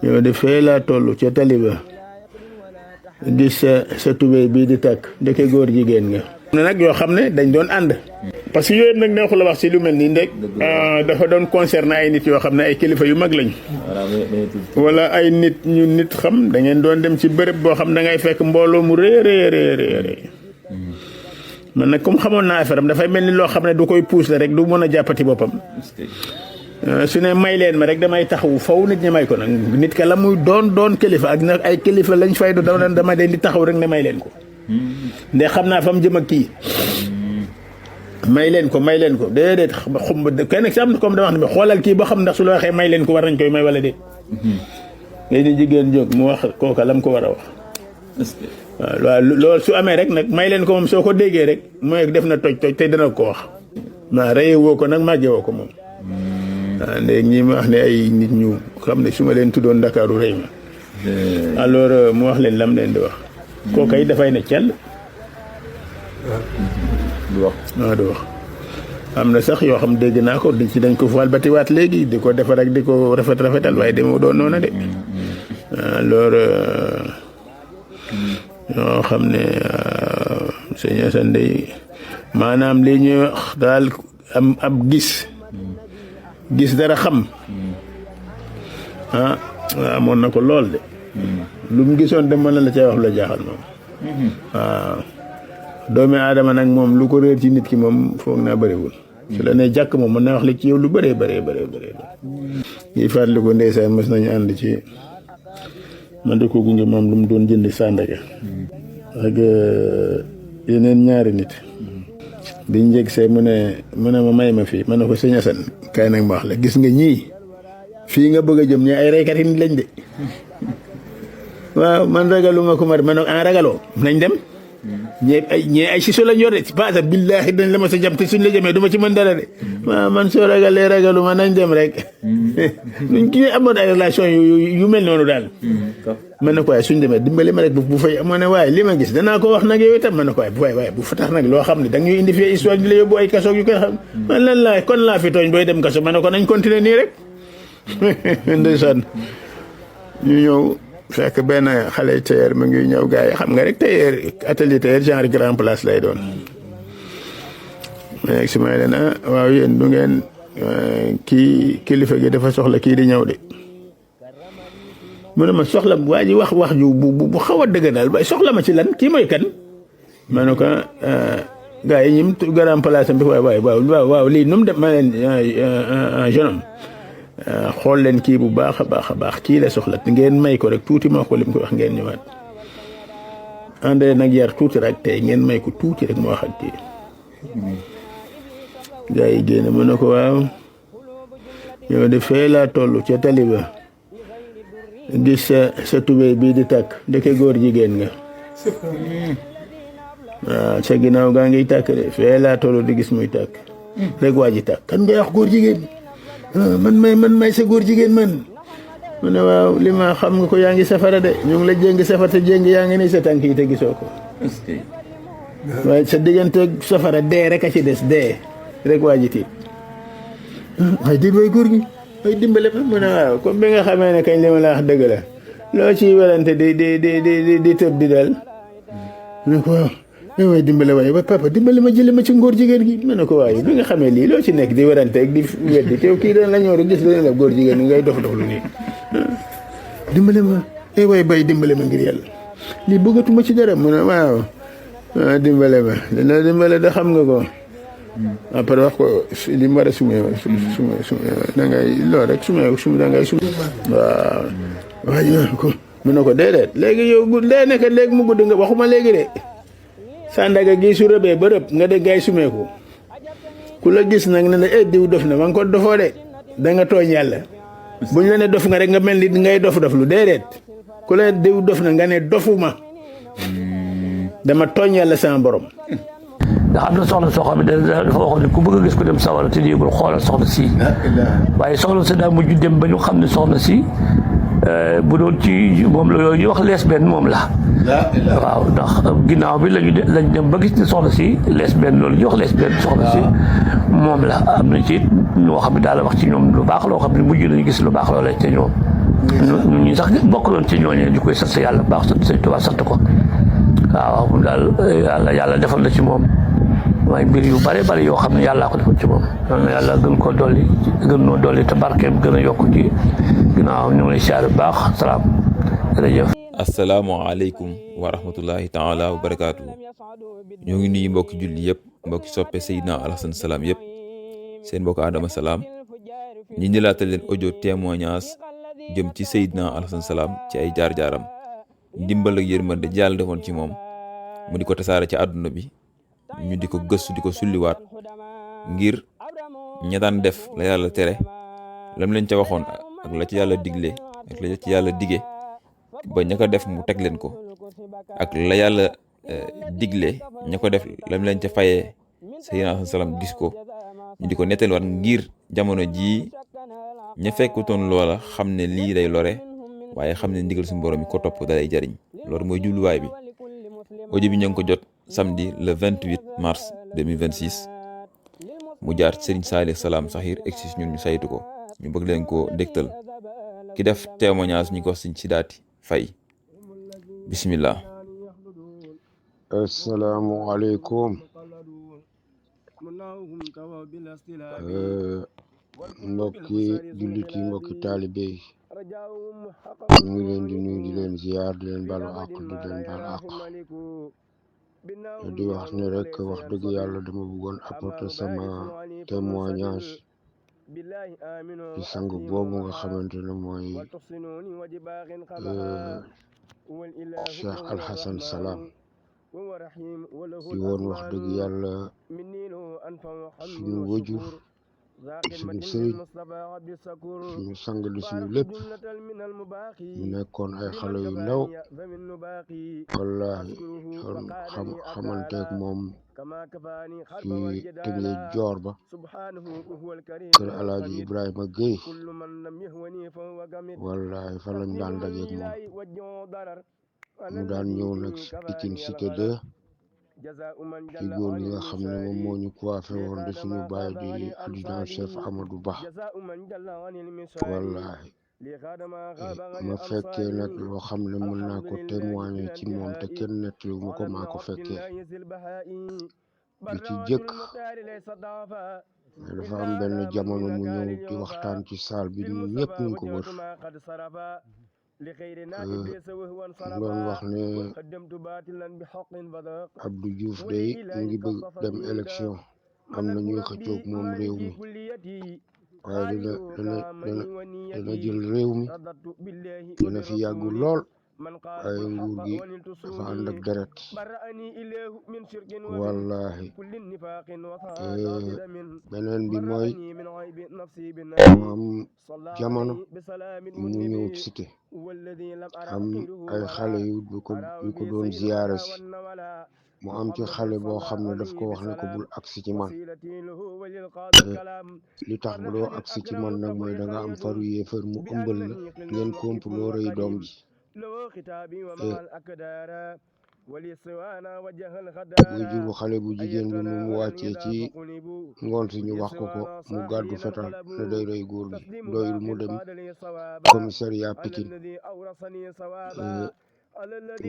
yow de fee laa toll ca taliba gis sa tubéy bii di tàkk ndeke góor jigéen nga. am na nag yoo xam ne dañ doon ànd. parce que yooyu nag neexul a wax si lu mel nii ndek dafa doon concerné ay nit yoo xam ne ay kilifa yu mag lañ. wala ay nit ñu nit xam da ngeen doon dem ci bërëb boo xam da ngay fekk mbooloo mu rëy. man nag comme xamoon naa affaire am dafay mel ni loo xam ne du koy puus la rek du mën a jàppati boppam. su ne may leen ma rek damay taxawu faw nit ñi may ko nag nit ka la muy doon kilifa ak nag ay kilifa lañ fay doon dama leen di taxaw rek ne may leen ko. nde xam naa fa mu jëm ak kii. may leen ko déedéet xum kenn si am na comme dama wax ne xoolal kii ba xam ndax su la waxee may leen ko war nañ koy may wala déet. léegi ni jigéen jóg mu wax kooka lam ko war a wax. waaw loolu su amee rek nag may leen ko moom soo ko déggee rek mooy def na toj te dana ko wax. maa rëy woo ko nag màggee woo ko moom. waaw léegi ñi ma wax ne ay nit ñu xam ne su ma leen tuddoon Ndakaaru rëy ma. alors mu wax leen lam leen di wax. kooka yi dafay ne cell. du wax. am na sax yoo xam dégg naa ko di ci dañ ko faal batiwaat léegi di ko defar ak di ko rafetal waaye demoo doon noona de. alors yoo xam ne sëñ Assane day maanaam li ñuy wax daal am ab gis dara xam amoon na ko lool de. lu mu gisoon de mën na la cay wax la jaaxal moom. waaw doomi aadama nag moom lu ko réer ci nit ki moom foog naa bëriwul. su la nee jàkk moom mën naa wax li ci yow lu bëree. ñuy fàttali ko ndeysaan mos nañu ànd ci man de ko gunge moom lu mu doon jënd Sandaga ak yeneen ñaari nit. biñ njëg see mu ne ma may ma fii ma ne ko sëñ Assane kaay nag ma wax la gis nga ñii fii nga bëgg a jëm ñii ay reykat yi nit lañ de. waaw man ragaluma ko ma ne ragaloo nañ dem. ñee ay siso lañ yor de ci paasa billaahi dañ la ma sa jam te suñ la jamee du ma ci mën dara de. waaw man soo ragalee ragaluma nañ dem rek. luñ kii amoon ay relation yu mel noonu daal. man na ko waaye suñ demee dimbali ma rek bu fay amoon ne waaye li ma gis danaa ko wax nag yow itam man na ko waaye bu fa tax nag loo xam ne da ñuy indi fii histoire di la yóbbu ay kaso yu koy xam man lan laa kon laa fi tooñ booy dem kaso man na ko nañ continuer nii rek. ndeysaan ñu ñëw fekk benn xale tailleur mu ngi ñëw gars yi xam nga rek tailleur atelier tailleur genre grand place lay doon. mais si may leen waaw yéen du ngeen kii kilifa gi dafa soxla kii di ñëw de. mu ne ma soxla waa ji wax ju bu xaw a dëgg daal waaye soxla ma ci lan kii mooy kan. ma ne ko gars yi ñim grand place am bi waaw lii nu mu dem ma leen jeune homme xool leen kii bu baax a baax kii la soxla ngeen may ko rek tuuti ma ko lim ko wax ngeen ñëwaat. àndee nag yar tuuti rek tey ngeen may ko tuuti rek mu wax ak kii. gars yi génn mu ne ko waaw yow de fee laa toll ca taliba gis sa tubéy bii di tàkk ndeke góor jigéen nga. waaw sa ginnaaw gaa ngi tàkk de fee laa toll di gis muy tàkk. rek waa ji tàkk kan ngay wax góor jigéen. man may sa góor jigéen man. mu ne waaw li ma xam nga ko yaa ngi safara de ñu ngi la jéng safara te jéng yaa ngi nii sa tànk yi te gisoo ko. waaye sa diggante safara dee rek a ci des dee rek waa ji tiit. waaye di bay góor gi ay dimbale ma mu ne waaw comme bi nga xamee ne kañ li ma la wax dëgg la loo ciy werante di tëb di dal. mu ne ko waaw waaye dimbale waaye ba papa dimbale ma jële ma ci ngóor jigéen gi. mu ne ko waaye bi nga xamee lii loo ci nekk di werante ak di weddi te kii doon la ñëw rek gis dana la góor jigéen ngay dof lu nii. dimbale ma waaye bay dimbale ma ngir yàlla lii bëggatuma ci dara mu ne waaw dimbale ma dina dimbale da xam nga ko. après wax ko li mu war a sumee da ngay lool rek sume da ngay sume. waaw waaye ko mu ne ko déedéet léegi yow lee nekk léegi mu gudd nga waxuma léegi de. Sandaga gi su rëbee ba rëb nga de gaay sumeeku ku la gis nag ne la diw dof na ma nga ko dofoo de da nga tooñ yàlla buñ la ne dof nga rek nga mel ni ngay dof lu déedéet ku la diw dof na nga ne dofuma dama tooñ yàlla sama borom. ndax am na soxna soo xam ne dafa waxoon ne ku bëgg a gis ko dem sawara te yëgul xoolal soxna si waaye soxna si daa mujj dem ba ñu xam ne soxna si bu doon ci moom la yooyu ñuy wax lesbienne moom la. waaw ndax ginnaaw bi lañ dem ba gis ne soxna si lesbienne loolu ñuy wax lesbienne soxna si moom la am na ci ñoo xam ne daal wax ci ñoom lu baax loo xam ne mujj nañu gis lu baax loolee ca ñoom. ñun ñi sax bokk doon ci ñooñu di koy sant yàlla baax sant Sëñ Tuubaa sant ko waaw moom daal yàlla defal na ci moom waaye mbir yu bare bare yoo xam ne yàllaa ko defal ci moom yàlla gën koo dolli gën noo dolli te barkeem gën a yokk ci ginnaaw ñu ngi lay siyaare bu baax salaam jërëjëf. asalaamaaleykum wa rahmatullahi taala wa barakaatu. ñoo ngi nuyu mbokki julli yëpp mbokki soppe Seydina Alassane Salam yëpp seen mbokk Adama Salam ñi ñëlaatal leen audio témoignage jëm ci Seydina Alassane Salam ci ay jaar-jaaram ndimbal ak yërmande Yàlla defoon ci moom mu di ko tasaare ci àdduna bi ñu di ko gëstu di ko sulliwaat ngir ña daan def la yàlla tere lam leen ca waxoon ak la ci yàlla digle ak la ci yàlla dige ba ña ko def mu teg leen ko ak la yàlla digle ña ko def lam leen ca fayee Seydina Alassane Salam gis ko ñu di ko nettaliwaat ngir jamono jii ña fekkutoon loola xam ne lii day lore waaye xam ne ndigal suñu borom yi ko topp dalay jariñ loolu mooy jubluwaay bi. audio bi ñu ngi ko jot samedi le 28 mars 2026 mu jaar Serigne Salih Salam Sakhir exis ñun ñu saytu ko ñu bëgg leen ko dégtal ki def témoignage ñu ko Serigne Sidaati Faye bismillah. Asalaamaaleykum mbokki jullit yi mbokki taalibe yi ñu ngi leen di nuyu di leen ziyaar di leen balu àq di leen balu àq di wax ne rek wax dëgg yàlla dama bëggoon apporter sama témoignage ci sang boobu nga xamante ne mooy Cheikh Alassane Salam di woon wax dëgg yàlla suñu wëjur suñu sëriñ suñu sang di suñu lépp ñu nekkoon ay xale yu ndaw wallahi xamanteeg moom ci Tëngéej joor ba kër Alaaji Ibrahima Gueye wallahi fa lañ daan dajeeg moom mu daan ñëw nag Pikine Cité 2 ci góor ñi nga xam ne moom moo ñu coiffé woon di suñu baay di adjudant chef Amadou Ba wallahi ma fekkee nag loo xam ne mën naa ko témoigner ci moom te kenn nettali mu ko maa ko fekkee bi ci jëkk dafa am benn jamono mu ñëw di waxtaan ci saal bi ñun ñëpp ñu ko wër doon wax ne Abdou Diouf day mu ngi bëgg dem élection am na ñuy xëccoog moom réew mi waaye dana jël réew mi dina fi yàggu lool waaye nguur gi dafa ànd ak deret wallahi beneen bi mooy mu am jamono mu ñëw cité am ay xale yu ko doon ziyaare si mu am ci xale boo xam ne daf ko wax ne ko bul agsi ci man li tax bu doo agsi ci man nag mooy da nga am faru yéefar mu ëmbal la ngeen complot rëy doom ji muy juru xale bu jigéen bi mu wàccee ci ngoon si ñu wax ko mu gàddu fetal ne day rey góor gi doyul mu dem commissariat Pikine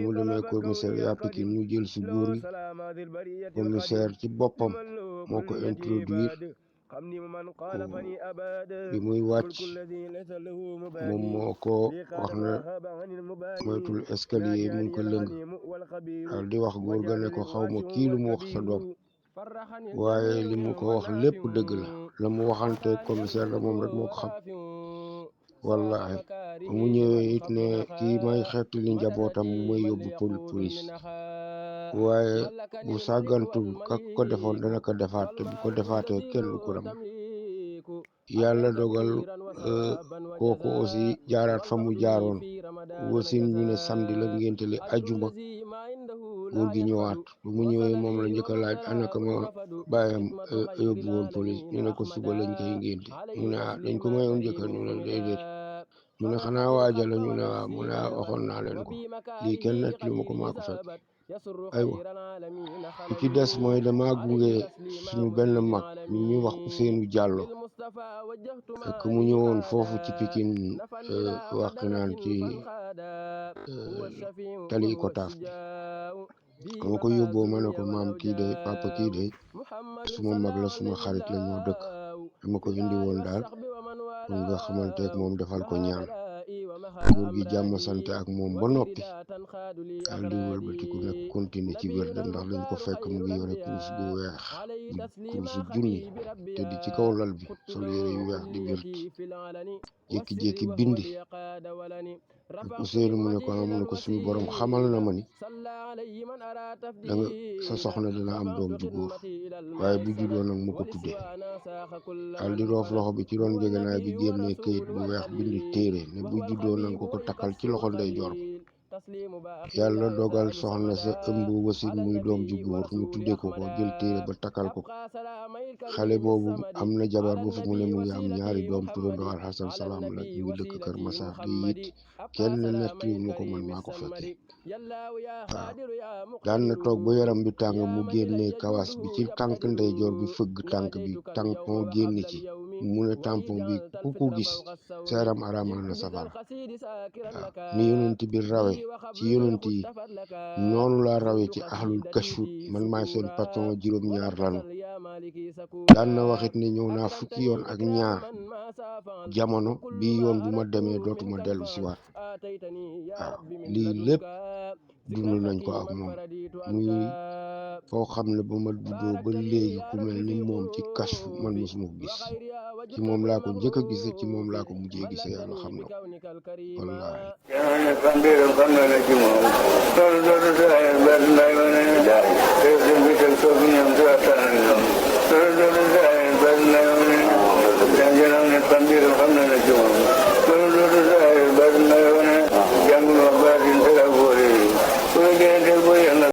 mu demee commissariat Pikine ñu jël si góor gi commissaire ci boppam moo ko introduire bi muy wàcc moom moo ko wax ne moytul escalier yi mu ngi ko lëng daal di wax góor ga ne ko xaw ma kii lu mu wax sa doom waaye li mu ko wax lépp dëgg la mu waxante commissaire la moom rek moo ko xam wallahi mu ñëwee it ne kii may xeeti li njabootam mooy yóbbu police waaye bu sàggantul ka ko defoon dana ko defaat te bu ko defaatee kenn du ko ram yàlla dogal kooku aussi jaaraat fa mu jaaroon wasin ñu ne samedi la ngénte li ajuma góor gi ñëwaat bu mu ñëwee moom la njëkk a laaj ana ko ma bàyyam yóbbu woon police ñu ne ko suba lañ koy ngénte mu ne dañ ko mayoon jëkkër ñu ne déedéet mu ne xanaa waajal la ñu ne waaw mu ne waxoon naa leen ko lii kenn nett li ma ko maa ko fekk aywa li ci des mooy dama gunge suñu benn mag ñu ñuy wax Ousseynou Diallo fekk mu ñëwoon foofu ci Pikine wax naan ci tali Ikotaaf bi ma ko yóbboo ma ne ko maam kii de papa kii de suma mag la suma xarit la ñoo dëkk dama ko indi woon daal pour nga xamanteeg moom defal ko ñaan góor gi jàmm sante ak moom ba noppi daal di wëlbatiku nag continuer ci wér dem ndax lañ ko fekk mu ngi yore kurus bu weex kurusu junni te di ci kaw lal bi sol yére yu weex di wér jékki-jékki bindi ak Ousseynou mu ne ko mu ne ko suñu borom xamal na ma ni da nga sa soxna dina am doom ju góor waaye bu juddoo nag mu ko tuddee daal di roof loxo bi ci ron jegenaay bi génnee këyit bu weex bind téere ne bu juddoo nag ko takkal ci loxo ndeyjoor yàlla dogal soxna sa ëmb wasin muy doom ju góor ñu tuddee ko jël téere ba takkal ko xale boobu am na jabar ba fu mu ne mu ngi am ñaari doom turandoo Alxasan Salaam la ñu ngi dëkk Kër Masaar gi it kenn nettali ma ko man maa ko fekkee waaw daan na toog ba yaram bi tàng mu génnee kawas bi ci tànk ndeyjoor bi fëgg tànk bi tampon génn ci mu ne tampon bi ku ko gis sa yaram araamal na safara waaw ni yonent bi rawe ci yonent yi noonu laa rawee ci ahlul kashfu man maay seen patron juróom-ñaar lanu daan na waxit ne ñëw naa fukki yoon ak ñaar jamono bi yoon bu ma demee dootuma dellu si waat waaw lii lépp dund nañ ko ak moom muy foo xam ne ba ma juddoo ba léegi ku mel ni moom ci kashfu man mosuma ko gis ci moom laa ko njëkk a gise ci moom laa ko mujjee gise yàlla xam na ko wallaahi Thank you.